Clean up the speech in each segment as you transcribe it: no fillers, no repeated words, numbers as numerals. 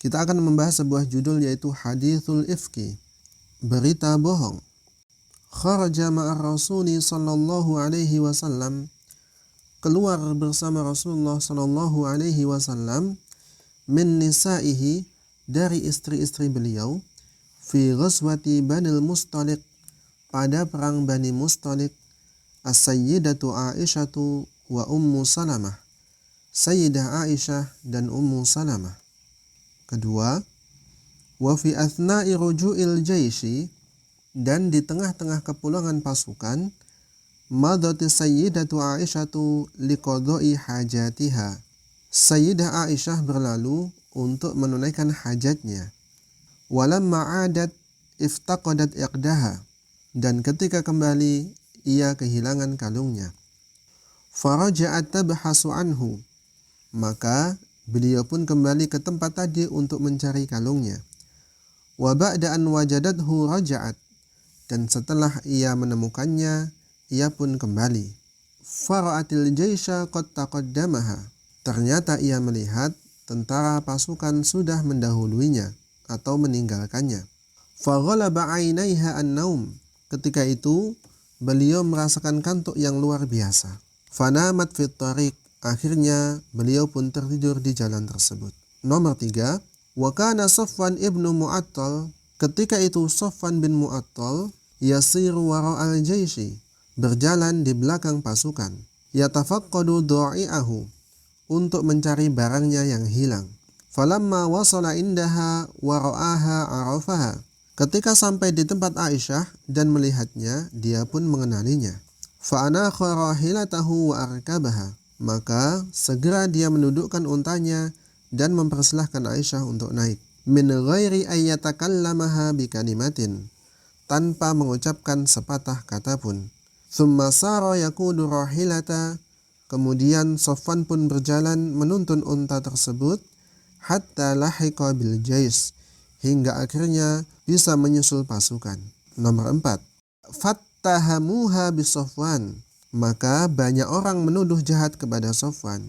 Kita akan membahas sebuah judul yaitu Hadithul Ifki, berita bohong. Kharaja ma'ar Rasuli sallallahu alaihi wasallam, keluar bersama Rasulullah sallallahu alaihi wasallam, min nisaihi, dari istri-istri beliau, fi ghazwati Banil Mustaliq, pada perang Bani Mustaliq, as-sayyidatu Aisyatu wa Ummu Salamah, Sayyidah Aisyah dan Ummu Salamah. Kedua, wa fi athna'i ruju'il jaishi, dan di tengah-tengah kepulangan pasukan, madati Sayyidatu Aisyatu liqada'i hajatiha, Sayyidah Aisyah berlalu untuk menunaikan hajatnya. Walamma 'adat iftaqadat iqdaha, dan ketika kembali ia kehilangan kalungnya. Faraja'at tabhasu anhu, maka beliau pun kembali ke tempat tadi untuk mencari kalungnya. Wa ba'da an wajadathu raja'at, dan setelah ia menemukannya, ia pun kembali. Fara'atil jaisha qad taqaddamaha, ternyata ia melihat tentara pasukan sudah mendahuluinya atau meninggalkannya. Faghalaba 'ainaiha an-naum, ketika itu beliau merasakan kantuk yang luar biasa. Fanamat fit tariq, akhirnya beliau pun tertidur di jalan tersebut. Nomor 3, wa kana Safwan ibnu Mu'attal, ketika itu Safwan bin Mu'attal yasiru wara'al jaishi, berjalan di belakang pasukan, yatafaqqadu dha'i'ahu, untuk mencari barangnya yang hilang. Falamma wasala indaha wa ra'aha arafaha, ketika sampai di tempat Aisyah dan melihatnya, dia pun mengenalinya. Fa'anakha rahilatahu wa arkabaha, maka segera dia mendudukkan untanya dan mempersilahkan Aisyah untuk naik. Min ghairi ayyatakallamaha bikalimatin, tanpa mengucapkan sepatah kata pun. Thumma sara yakudu rahilata, kemudian Safwan pun berjalan menuntun unta tersebut, hatta lahiqa bil jais, hingga akhirnya bisa menyusul pasukan. Nomor 4, fattahamuha bis Safwan, maka banyak orang menuduh jahat kepada Safwan.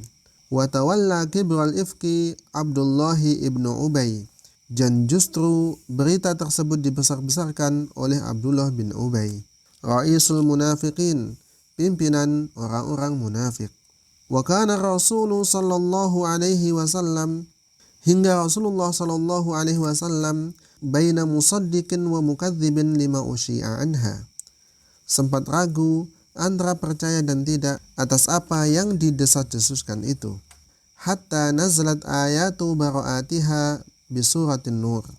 Wa tawalla kibral ifki Abdullahi ibnu Ubay, dan justru berita tersebut dibesar-besarkan oleh Abdullah bin Ubay, Ra'isul Munafiqin, pimpinan orang-orang munafik. Wa kana Rasulullah sallallahu alaihi wasallam, hingga Rasulullah sallallahu alaihi wasallam baina musaddiqin wa mukadzibin lima usyi'a anha, sempat ragu antara percaya dan tidak atas apa yang didesas-desuskan itu. Hatta nazalat ayatu bara'atiha bisuratin nur,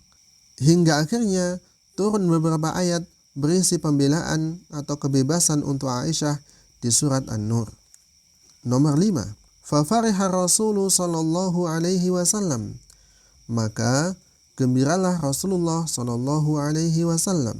hingga akhirnya turun beberapa ayat berisi pembelaan atau kebebasan untuk Aisyah di surat An-Nur. Nomor 5, fafariha Rasulullah sallallahu alaihi wasallam, maka gembiralah Rasulullah sallallahu alaihi wasallam.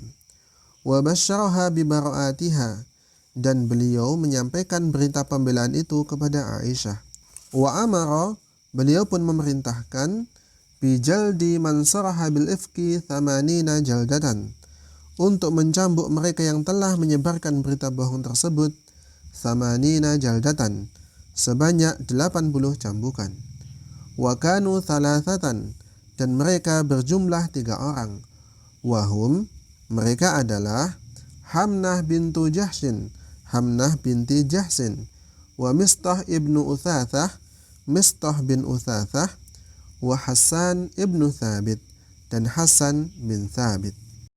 Wa basyaraha bi bara'atiha, dan beliau menyampaikan berita pembelaan itu kepada Aisyah. Wa amara, beliau pun memerintahkan, bi jaldi man saraha bil ifki 80 jaldatan, untuk mencambuk mereka yang telah menyebarkan berita bohong tersebut, 80 jaldatan, sebanyak 80 cambukan. Wa kanu thalathatan, dan mereka berjumlah 3 orang. Wahum, mereka adalah Hamnah bintu Jahsin, Hamnah binti Jahsin, wa Mistah ibnu Uthathah, Mistah bin Uthathah, wa Hasan ibnu Thabit, dan Hasan bin Thabit.